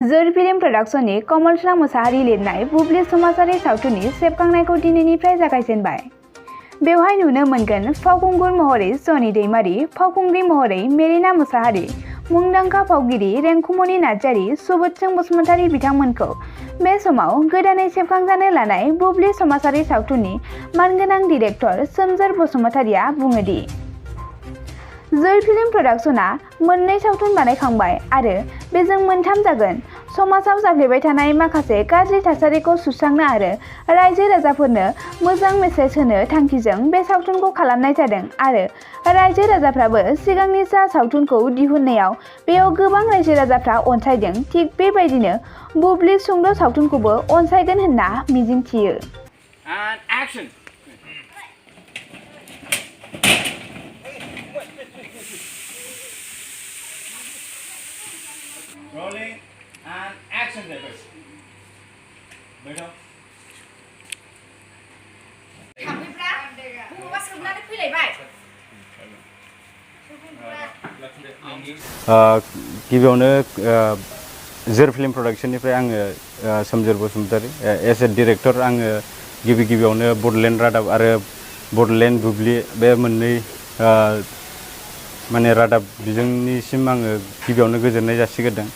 जोर फिल्म प्रडाक्शननि कमलसा मोसाहारि लिरनाय बुब्लि समाजारि सावथुननि सेबखांनायखौ दिनैनिफ्राय जागायजेनबाय। बेवहाय नुनो मोनगोन फावखुंगुर महरै सनि दैमारि, फावखुंग्रि महरै मेरिना मोसाहारि, मुंदांखा फावगिरि रेंकुमनि नार्जारि, सुबोधसिं बसुमतारी बिथांमोनखौ। बे समाव गोदानै सेबखांजानो लानाय बुब्लि समाजारि सावथुननि मानगोनां डिरेक्टर सोमजोर बसुमतारीया बुङो दि जोर फिल्म प्रडाक्शना मोननै सावथुन बानायखांबाय आरो बेजों मोनथाम जागोन। समाजाव जाफ्लेबाय थानाय माखासे गाज्रि थासारिखौ सुस्रांनो आरो रायजो राजाफोरनो मोजां मेसेज होनो थांखिजों बे सावथुनखौ खालामनाय जादों आरो रायजो राजाफ्राबो सिगांनि जा सावथुनखौ दिहुननायाव बेयाव गोबां रायजो राजाफ्रा अनसायदों, थिग बेबायदिनो बुब्लि सुंद' सावथुनखौबो अनसायगोन होनना मिजिंथियो। Rolling and action takers. बैठो। गिबियावनो जोर फिल्म प्रडाक्शननिफ्राय आङो सोमजोर बसुमतारी एज ए डिरेक्टर आङो गिबियावनो बडलेण्ड रादाब आरो बडलेण्ड बुब्लि बे मोननै माने रादाब बिजोंनिसिम आङो गिबियावनो गोजोननाय जासिग्रोदों।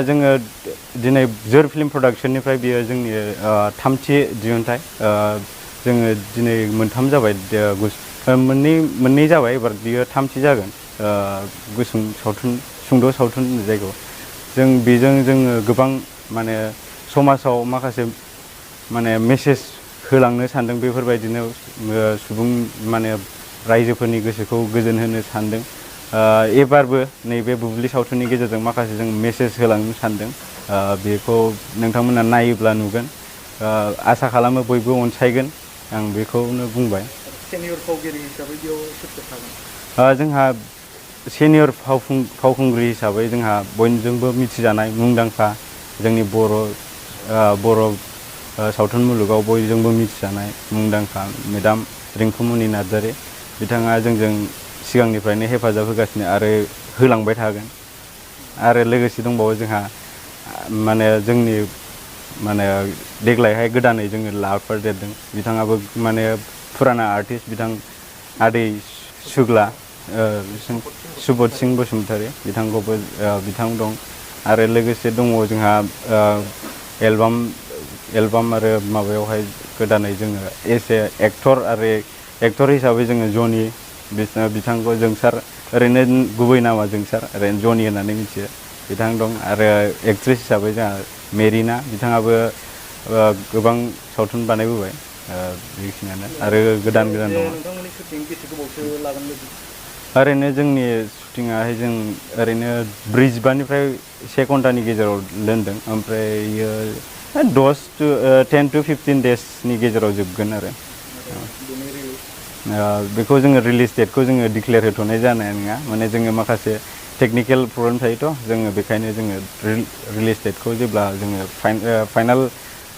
जोङो दिनै जोर फिल्म प्रडाक्शननिफ्राय बियो जोंनि थामथि दिहुनथाय। जोङो दिनै मोनथाम जाबाय, मोननै जाबाय, एबार बियो थामथि जागोन। गुसुं सावथुन, सुंद' सावथुन जायखौ जों बेजों जोङो गोबां माने समाजाव माखासे माने मेसेज होलांनो सानदों। बेफोरबायदिनो सुबुं माने रायजोफोरनि गोसोखौ गोजोन होनो सानदों। एबारबो नैबे बुब्लि सावथुननि गेजेरजों माखासे जों मेसेज होलांनो सानदों। बेखौ नोंथांमोना नायोब्ला नुगोन। आसा खालामो बयबो अनसायगोन, आं बेखौनो बुंबाय। सेनियर फावगिरि हिसाबै बेयाव सोर थागोन? जोंहा सेनियर फावखुंग्रि हिसाबै जोंहा बयजोंबो मिथिजानाय मुंदांखा जोंनि बर' सावथुन मुलुगाव बयजोंबो मिथिजानाय मुंदांखा मेडाम रेंकुमनि नार्जारि बिथाङा जोंजों सिगांनिफ्रायनो हेफाजाब होगासिनो आरो होलांबाय थागोन। आरो लोगोसे दंबावो जोंहा माने जोंनि माने देग्लायहाय गोदानै जोङो लाफादेरदों। बिथाङाबो माने फुराना आर्टिस्ट, बिथां आदै सुग्ला सुबोधसिं बसुमतारी बिथांखौबो बिथां दं। आरो लोगोसे दङ जोंहा एलबाम आरो माबायावहाय गोदानै जोङो एज ए एक्टर हिसाबै जोङो जनि बिथांखौ जोंसार, ओरैनो गुबै नामा जोंसार, ओरैनो जनि होननानै मिथियो, बिथां दं। आरो एक्ट्रेस हिसाबै जोंहा मेरिना, बिथाङाबो गोबां सावथुन बानायबोबाय। बेखिनियानो आरो गोदान दङ। ओरैनो जोंनि शुटिंआहाय जों ओरैनो 45निफ्राय 1 घन्टानि गेजेराव दोनदों, ओमफ्रायो 10 to 15 डेजनि गेजेराव जोबगोन आरो। बेखौ जोङो रिलिज डेटखौ जोङो डिक्लेयार होथ'नाय जानाय नङा, माने जोङो माखासे टेकनिकेल प्रब्लेम थायोथ', जोङो बेखायनो जोङो रिलिज डेटखौ जेब्ला जोङो फाइनाल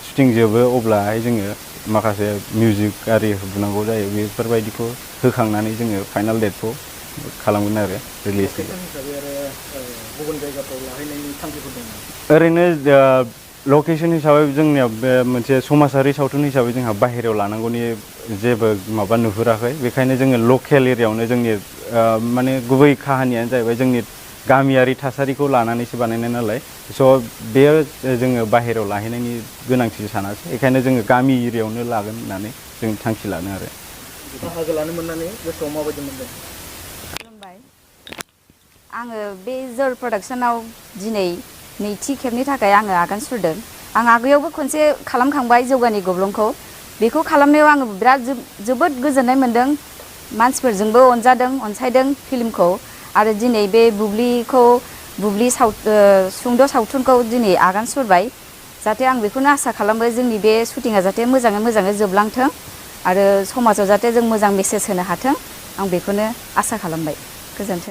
शुटिं जोबो अब्लाहाय जोङो माखासे मिउजिक आरि होनांगौ जायो, बेफोरबायदिखौ होखांनानै जोङो फाइनाल डेटखौ खालामगोन आरो रिलिज डेट। ओरैनो लकेसन हिसाबै जोंनियाव बे मोनसे समाजारि सावथुन हिसाबै जोंहा बाहेरायाव लानांगौनि जेबो माबा नुहुराखै, बेखायनो जोङो लकेल एरियायावनो जोंनि माने गुबै काहानियानो जाहैबाय जोंनि गामियारि थासारिखौ लानानैसो बानायनाय नालाय, स' बेयो जोङो बाहेरायाव लाहैनायनि गोनांथि सानासै, बेखायनो जोङो गामि एरियायावनो लागोन होननानै जों थांखि लादों आरो। बाहागो लानो मोननानै गोसोआव माबायदि मोनदों? खुलुमबाय, आङो बे जोर प्रडाक्शनाव दिनै नैथि खेबनि थाखाय आङो आगान सुरदों। आं आगोलावबो खनसे खालामखांबाय जौगानि गब्लंखौ। बेखौ खालामनायाव आङो बिराद जोबोद गोजोननाय मोन्दों, मानसिफोरजोंबो अनजादों, अनसायदों फिल्मखौ। आरो दिनै बे बुब्लि सुंद' सावथुनखौ दिनै आगान सुरबाय। जाहाथे आं बेखौनो आसा खालामो जोंनि बे शुटिंआ जाहाथे मोजाङै जोबलांथों आरो समाजाव जाहाथे जों मोजां मेसेज होनो हाथों, आं बेखौनो आसा खालामबाय। गोजोन्थों।